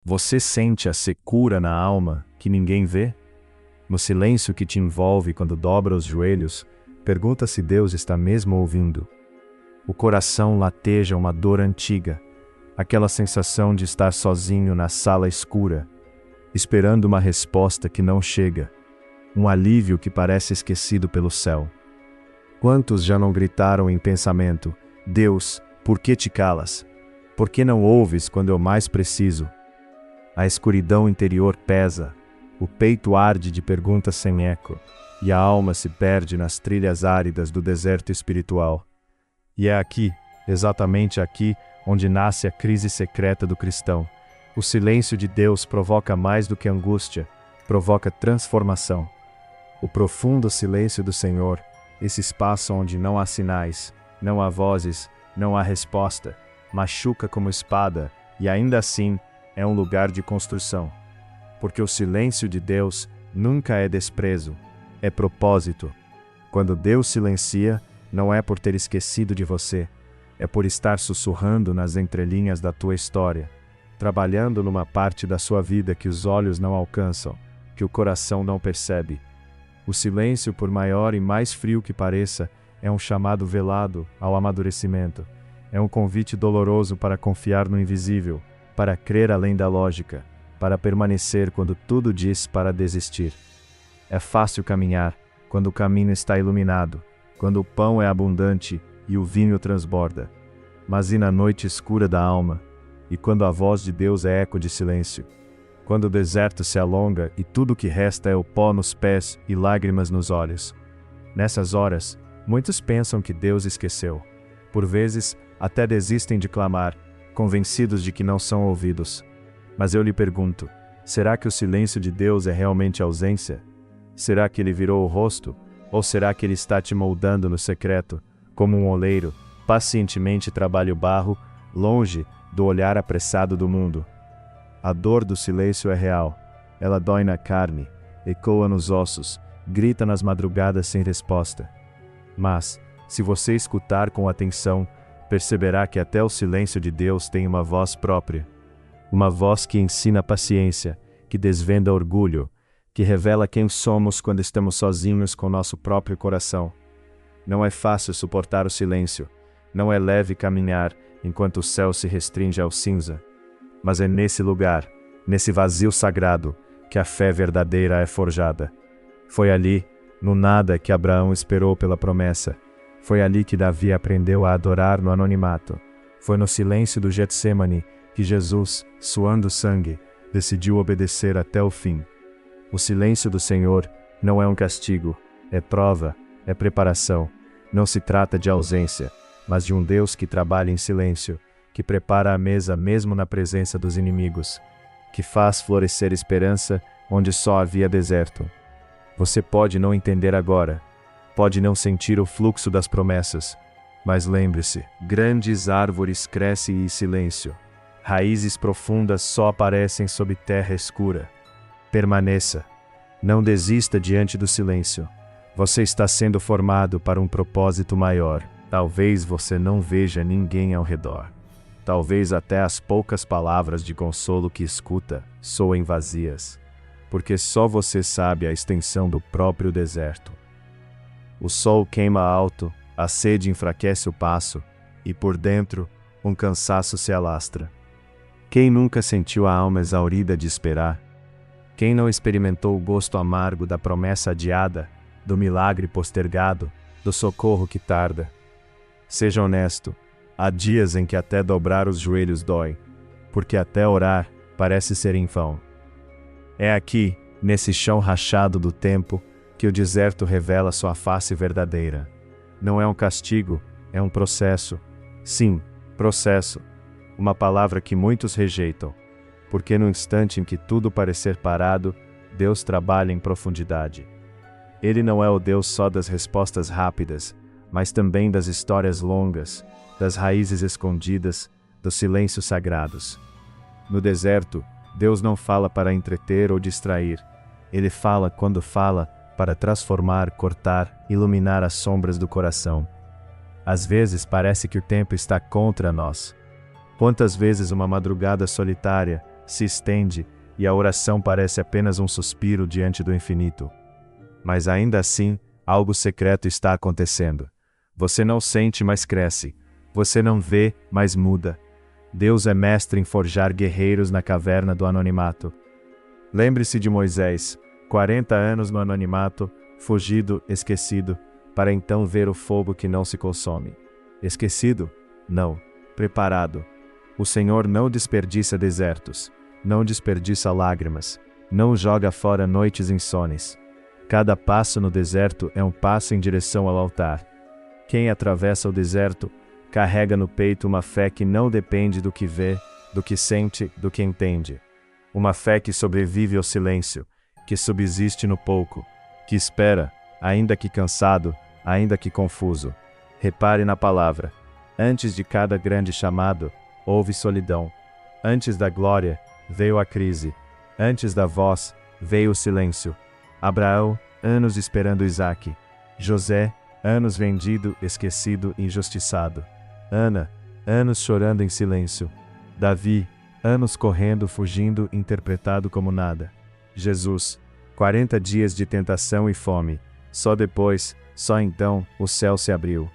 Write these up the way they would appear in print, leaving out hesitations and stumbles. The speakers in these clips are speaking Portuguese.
Você sente a secura na alma que ninguém vê? No silêncio que te envolve quando dobra os joelhos, pergunta se Deus está mesmo ouvindo. O coração lateja uma dor antiga, aquela sensação de estar sozinho na sala escura, esperando uma resposta que não chega, um alívio que parece esquecido pelo céu. Quantos já não gritaram em pensamento: Deus, por que te calas? Por que não ouves quando eu mais preciso? A escuridão interior pesa, o peito arde de perguntas sem eco, e a alma se perde nas trilhas áridas do deserto espiritual. E é aqui, exatamente aqui, onde nasce a crise secreta do cristão. O silêncio de Deus provoca mais do que angústia, provoca transformação. O profundo silêncio do Senhor, esse espaço onde não há sinais, não há vozes, não há resposta, machuca como espada, e ainda assim é um lugar de construção. Porque o silêncio de Deus nunca é desprezo, é propósito. Quando Deus silencia, não é por ter esquecido de você, é por estar sussurrando nas entrelinhas da tua história, trabalhando numa parte da sua vida que os olhos não alcançam, que o coração não percebe. O silêncio, por maior e mais frio que pareça, é um chamado velado ao amadurecimento. É um convite doloroso para confiar no invisível, para crer além da lógica, para permanecer quando tudo diz para desistir. É fácil caminhar quando o caminho está iluminado, quando o pão é abundante e o vinho transborda. Mas e na noite escura da alma, e quando a voz de Deus é eco de silêncio? Quando o deserto se alonga e tudo o que resta é o pó nos pés e lágrimas nos olhos. Nessas horas, muitos pensam que Deus esqueceu. Por vezes, até desistem de clamar, convencidos de que não são ouvidos. Mas eu lhe pergunto, será que o silêncio de Deus é realmente ausência? Será que ele virou o rosto? Ou será que ele está te moldando no secreto, como um oleiro, pacientemente trabalha o barro, longe do olhar apressado do mundo? A dor do silêncio é real. Ela dói na carne, ecoa nos ossos, grita nas madrugadas sem resposta. Mas, se você escutar com atenção, perceberá que até o silêncio de Deus tem uma voz própria. Uma voz que ensina paciência, que desvenda orgulho, que revela quem somos quando estamos sozinhos com nosso próprio coração. Não é fácil suportar o silêncio, não é leve caminhar enquanto o céu se restringe ao cinza. Mas é nesse lugar, nesse vazio sagrado, que a fé verdadeira é forjada. Foi ali, no nada, que Abraão esperou pela promessa. Foi ali que Davi aprendeu a adorar no anonimato. Foi no silêncio do Getsêmani que Jesus, suando sangue, decidiu obedecer até o fim. O silêncio do Senhor não é um castigo, é prova, é preparação. Não se trata de ausência, mas de um Deus que trabalha em silêncio, que prepara a mesa mesmo na presença dos inimigos, que faz florescer esperança onde só havia deserto. Você pode não entender agora, pode não sentir o fluxo das promessas, mas lembre-se, grandes árvores crescem em silêncio. Raízes profundas só aparecem sob terra escura. Permaneça. Não desista diante do silêncio. Você está sendo formado para um propósito maior. Talvez você não veja ninguém ao redor. Talvez até as poucas palavras de consolo que escuta soem vazias, porque só você sabe a extensão do próprio deserto. O sol queima alto, a sede enfraquece o passo, e por dentro, um cansaço se alastra. Quem nunca sentiu a alma exaurida de esperar? Quem não experimentou o gosto amargo da promessa adiada, do milagre postergado, do socorro que tarda? Seja honesto, há dias em que até dobrar os joelhos dói, porque até orar parece ser em vão. É aqui, nesse chão rachado do tempo, que o deserto revela sua face verdadeira. Não é um castigo, é um processo. Sim, processo. Uma palavra que muitos rejeitam, porque no instante em que tudo parecer parado, Deus trabalha em profundidade. Ele não é o Deus só das respostas rápidas, mas também das histórias longas, das raízes escondidas, dos silêncios sagrados. No deserto, Deus não fala para entreter ou distrair. Ele fala quando fala para transformar, cortar, iluminar as sombras do coração. Às vezes parece que o tempo está contra nós. Quantas vezes uma madrugada solitária, se estende, e a oração parece apenas um suspiro diante do infinito. Mas ainda assim, algo secreto está acontecendo. Você não sente, mas cresce. Você não vê, mas muda. Deus é mestre em forjar guerreiros na caverna do anonimato. Lembre-se de Moisés, 40 anos no anonimato, fugido, esquecido, para então ver o fogo que não se consome. Esquecido? Não. Preparado. O Senhor não desperdiça desertos, não desperdiça lágrimas, não joga fora noites insones. Cada passo no deserto é um passo em direção ao altar. Quem atravessa o deserto, carrega no peito uma fé que não depende do que vê, do que sente, do que entende. Uma fé que sobrevive ao silêncio, que subsiste no pouco, que espera, ainda que cansado, ainda que confuso. Repare na palavra. Antes de cada grande chamado, houve solidão. Antes da glória, veio a crise. Antes da voz, veio o silêncio. Abraão, anos esperando Isaque. José, anos vendido, esquecido, injustiçado. Ana, anos chorando em silêncio. Davi, anos correndo, fugindo, interpretado como nada. Jesus, 40 dias de tentação e fome. Só depois, só então, o céu se abriu.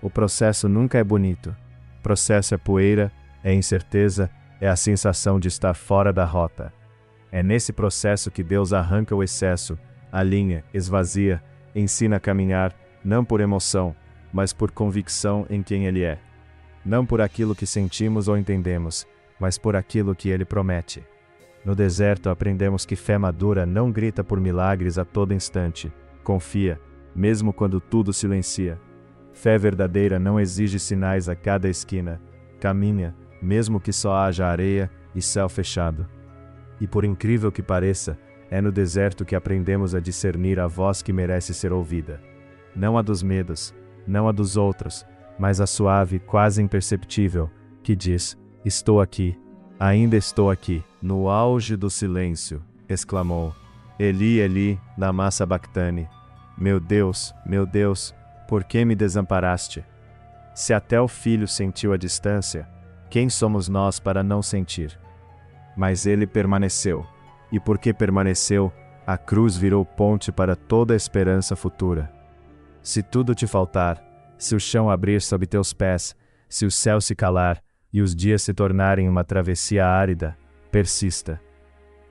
O processo nunca é bonito. O processo é poeira, é incerteza, é a sensação de estar fora da rota. É nesse processo que Deus arranca o excesso, alinha, esvazia, ensina a caminhar, não por emoção, mas por convicção em quem Ele é. Não por aquilo que sentimos ou entendemos, mas por aquilo que Ele promete. No deserto aprendemos que fé madura não grita por milagres a todo instante, confia, mesmo quando tudo silencia. Fé verdadeira não exige sinais a cada esquina, caminha, mesmo que só haja areia e céu fechado. E por incrível que pareça, é no deserto que aprendemos a discernir a voz que merece ser ouvida. Não a dos medos, não a dos outros, mas a suave, quase imperceptível, que diz: estou aqui, ainda estou aqui. No auge do silêncio, exclamou: Eli, Eli, lama sabachthani. Meu Deus, por que me desamparaste? Se até o filho sentiu a distância, quem somos nós para não sentir? Mas ele permaneceu, e porque permaneceu, a cruz virou ponte para toda a esperança futura. Se tudo te faltar, se o chão abrir sob teus pés, se o céu se calar, e os dias se tornarem uma travessia árida, persista.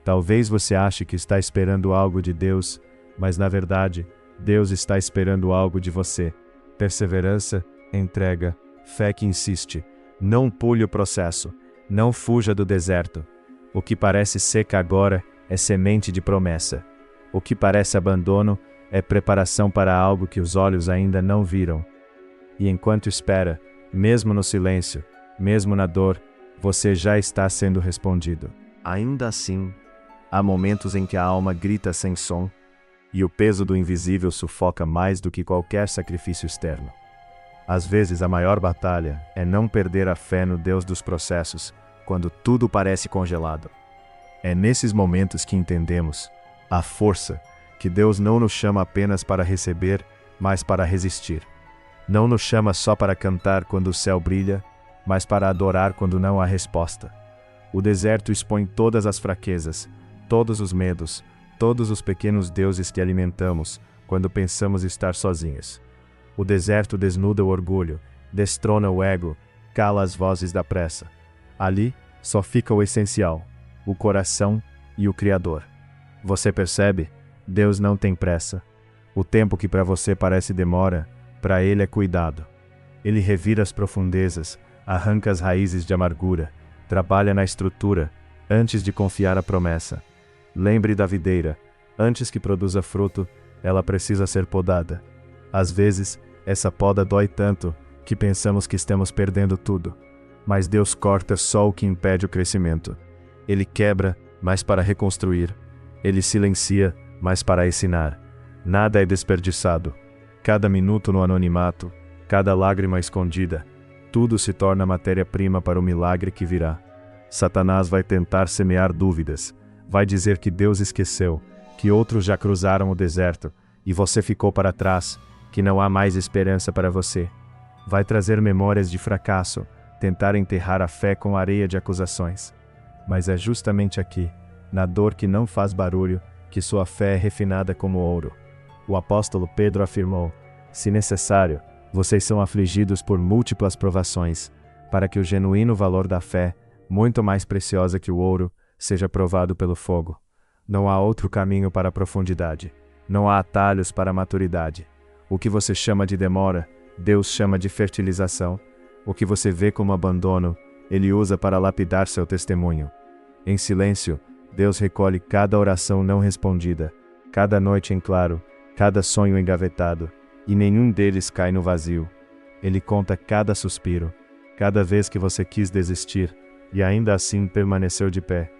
Talvez você ache que está esperando algo de Deus, mas na verdade, Deus está esperando algo de você. Perseverança, entrega, fé que insiste. Não pule o processo, não fuja do deserto. O que parece seca agora é semente de promessa. O que parece abandono é preparação para algo que os olhos ainda não viram. E enquanto espera, mesmo no silêncio, mesmo na dor, você já está sendo respondido. Ainda assim, há momentos em que a alma grita sem som, e o peso do invisível sufoca mais do que qualquer sacrifício externo. Às vezes a maior batalha é não perder a fé no Deus dos processos, quando tudo parece congelado. É nesses momentos que entendemos a força que Deus não nos chama apenas para receber, mas para resistir. Não nos chama só para cantar quando o céu brilha, mas para adorar quando não há resposta. O deserto expõe todas as fraquezas, todos os medos, todos os pequenos deuses que alimentamos quando pensamos estar sozinhos. O deserto desnuda o orgulho, destrona o ego, cala as vozes da pressa. Ali só fica o essencial, o coração e o Criador. Você percebe? Deus não tem pressa. O tempo que para você parece demora, para Ele é cuidado. Ele revira as profundezas, arranca as raízes de amargura, trabalha na estrutura, antes de confiar a promessa. Lembre da videira, antes que produza fruto, ela precisa ser podada. Às vezes, essa poda dói tanto, que pensamos que estamos perdendo tudo. Mas Deus corta só o que impede o crescimento. Ele quebra, mas para reconstruir. Ele silencia, mas para ensinar. Nada é desperdiçado. Cada minuto no anonimato, cada lágrima escondida, tudo se torna matéria-prima para o milagre que virá. Satanás vai tentar semear dúvidas, vai dizer que Deus esqueceu, que outros já cruzaram o deserto, e você ficou para trás, que não há mais esperança para você. Vai trazer memórias de fracasso, tentar enterrar a fé com areia de acusações. Mas é justamente aqui, na dor que não faz barulho, que sua fé é refinada como ouro. O apóstolo Pedro afirmou: se necessário, vocês são afligidos por múltiplas provações, para que o genuíno valor da fé, muito mais preciosa que o ouro, seja provado pelo fogo. Não há outro caminho para a profundidade. Não há atalhos para a maturidade. O que você chama de demora, Deus chama de fertilização. O que você vê como abandono, Ele usa para lapidar seu testemunho. Em silêncio, Deus recolhe cada oração não respondida, cada noite em claro, cada sonho engavetado, e nenhum deles cai no vazio. Ele conta cada suspiro, cada vez que você quis desistir, e ainda assim permaneceu de pé.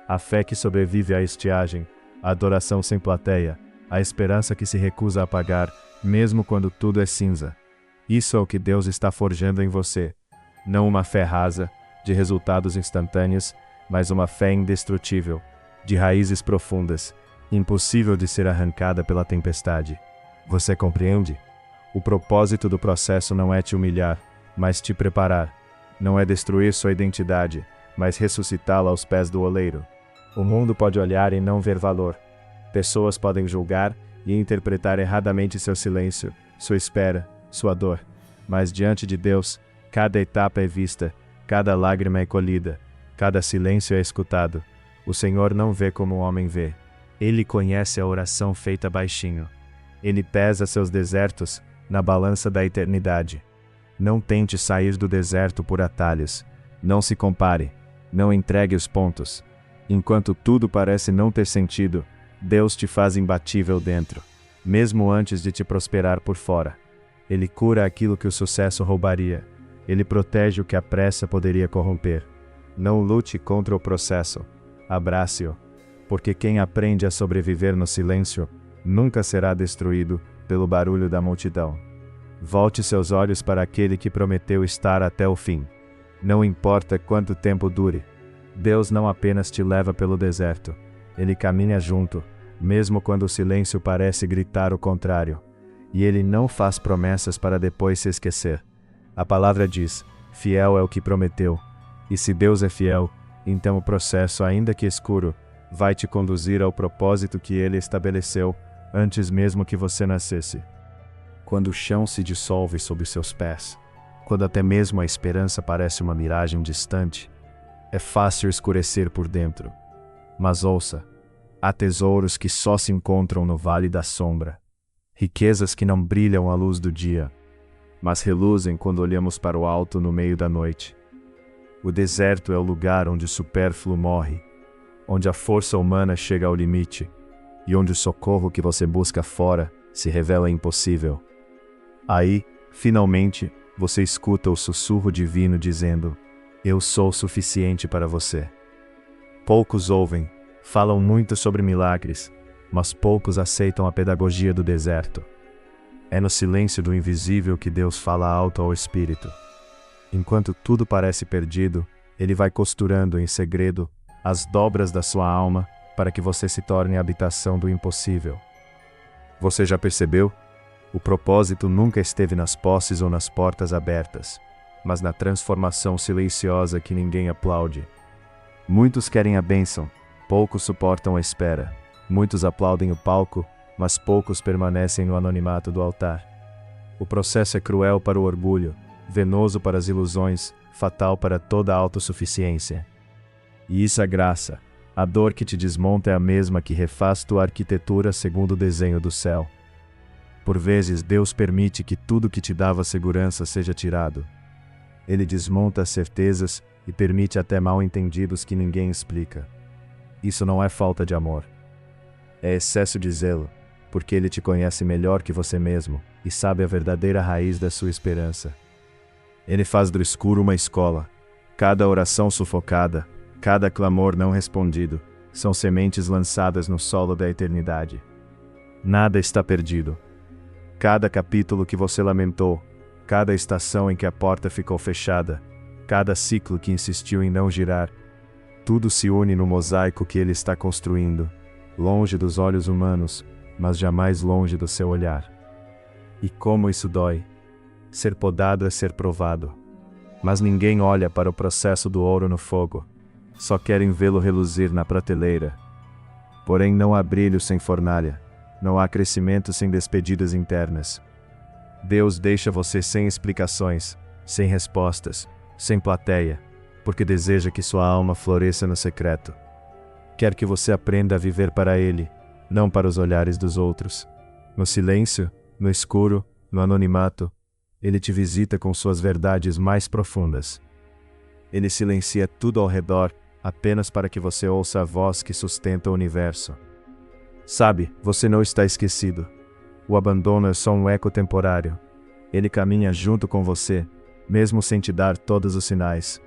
A fé que sobrevive à estiagem, a adoração sem plateia, a esperança que se recusa a apagar, mesmo quando tudo é cinza. Isso é o que Deus está forjando em você. Não uma fé rasa, de resultados instantâneos, mas uma fé indestrutível, de raízes profundas, impossível de ser arrancada pela tempestade. Você compreende? O propósito do processo não é te humilhar, mas te preparar. Não é destruir sua identidade, mas ressuscitá-la aos pés do oleiro. O mundo pode olhar e não ver valor. Pessoas podem julgar e interpretar erradamente seu silêncio, sua espera, sua dor. Mas diante de Deus, cada etapa é vista, cada lágrima é colhida, cada silêncio é escutado. O Senhor não vê como o homem vê. Ele conhece a oração feita baixinho. Ele pesa seus desertos na balança da eternidade. Não tente sair do deserto por atalhos. Não se compare. Não entregue os pontos. Enquanto tudo parece não ter sentido, Deus te faz imbatível dentro, mesmo antes de te prosperar por fora. Ele cura aquilo que o sucesso roubaria. Ele protege o que a pressa poderia corromper. Não lute contra o processo. Abrace-o, porque quem aprende a sobreviver no silêncio nunca será destruído pelo barulho da multidão. Volte seus olhos para aquele que prometeu estar até o fim. Não importa quanto tempo dure. Deus não apenas te leva pelo deserto, Ele caminha junto, mesmo quando o silêncio parece gritar o contrário. E Ele não faz promessas para depois se esquecer. A palavra diz: fiel é o que prometeu. E se Deus é fiel, então o processo, ainda que escuro, vai te conduzir ao propósito que Ele estabeleceu antes mesmo que você nascesse. Quando o chão se dissolve sob seus pés, quando até mesmo a esperança parece uma miragem distante, é fácil escurecer por dentro. Mas ouça, há tesouros que só se encontram no vale da sombra, riquezas que não brilham à luz do dia, mas reluzem quando olhamos para o alto no meio da noite. O deserto é o lugar onde o supérfluo morre, onde a força humana chega ao limite, e onde o socorro que você busca fora se revela impossível. Aí, finalmente, você escuta o sussurro divino dizendo: eu sou suficiente para você. Poucos ouvem, falam muito sobre milagres, mas poucos aceitam a pedagogia do deserto. É no silêncio do invisível que Deus fala alto ao espírito. Enquanto tudo parece perdido, Ele vai costurando em segredo as dobras da sua alma para que você se torne a habitação do impossível. Você já percebeu? O propósito nunca esteve nas posses ou nas portas abertas, mas na transformação silenciosa que ninguém aplaude. Muitos querem a bênção, poucos suportam a espera. Muitos aplaudem o palco, mas poucos permanecem no anonimato do altar. O processo é cruel para o orgulho, venoso para as ilusões, fatal para toda a autossuficiência. E isso é graça. A dor que te desmonta é a mesma que refaz tua arquitetura segundo o desenho do céu. Por vezes, Deus permite que tudo que te dava segurança seja tirado. Ele desmonta as certezas e permite até mal-entendidos que ninguém explica. Isso não é falta de amor. É excesso de zelo, porque Ele te conhece melhor que você mesmo e sabe a verdadeira raiz da sua esperança. Ele faz do escuro uma escola. Cada oração sufocada, cada clamor não respondido, são sementes lançadas no solo da eternidade. Nada está perdido. Cada capítulo que você lamentou, cada estação em que a porta ficou fechada, cada ciclo que insistiu em não girar, tudo se une no mosaico que Ele está construindo, longe dos olhos humanos, mas jamais longe do seu olhar. E como isso dói! Ser podado é ser provado. Mas ninguém olha para o processo do ouro no fogo. só querem vê-lo reluzir na prateleira. Porém, não há brilho sem fornalha, não há crescimento sem despedidas internas. Deus deixa você sem explicações, sem respostas, sem plateia, porque deseja que sua alma floresça no secreto. Quer que você aprenda a viver para Ele, não para os olhares dos outros. No silêncio, no escuro, no anonimato, Ele te visita com suas verdades mais profundas. Ele silencia tudo ao redor, apenas para que você ouça a voz que sustenta o universo. Sabe, você não está esquecido. O abandono é só um eco temporário. Ele caminha junto com você, mesmo sem te dar todos os sinais.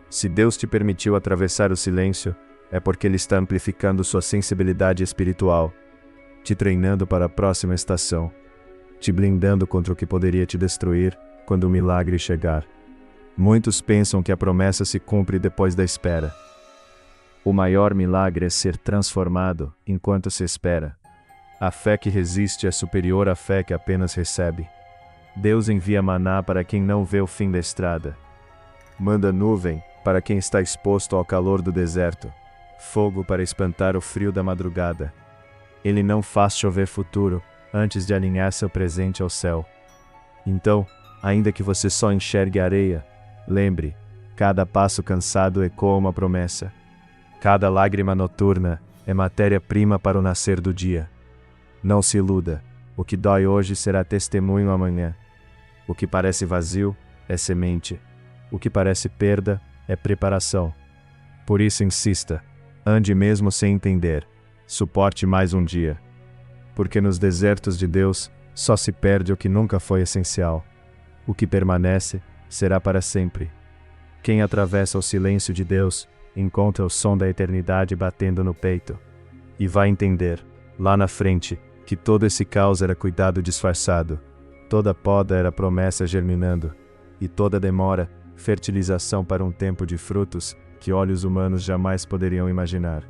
Se Deus te permitiu atravessar o silêncio, é porque Ele está amplificando sua sensibilidade espiritual, te treinando para a próxima estação, te blindando contra o que poderia te destruir quando o milagre chegar. Muitos pensam que a promessa se cumpre depois da espera. O maior milagre é ser transformado enquanto se espera. A fé que resiste é superior à fé que apenas recebe. Deus envia maná para quem não vê o fim da estrada. Manda nuvem para quem está exposto ao calor do deserto. Fogo para espantar o frio da madrugada. Ele não faz chover futuro antes de alinhar seu presente ao céu. Então, ainda que você só enxergue areia, lembre, cada passo cansado ecoa uma promessa. Cada lágrima noturna é matéria-prima para o nascer do dia. Não se iluda, o que dói hoje será testemunho amanhã. O que parece vazio é semente. O que parece perda é preparação. Por isso insista, ande mesmo sem entender, suporte mais um dia. Porque nos desertos de Deus só se perde o que nunca foi essencial. O que permanece será para sempre. Quem atravessa o silêncio de Deus encontra o som da eternidade batendo no peito. E vai entender, lá na frente, que todo esse caos era cuidado disfarçado, toda poda era promessa germinando, e toda demora, fertilização para um tempo de frutos que olhos humanos jamais poderiam imaginar.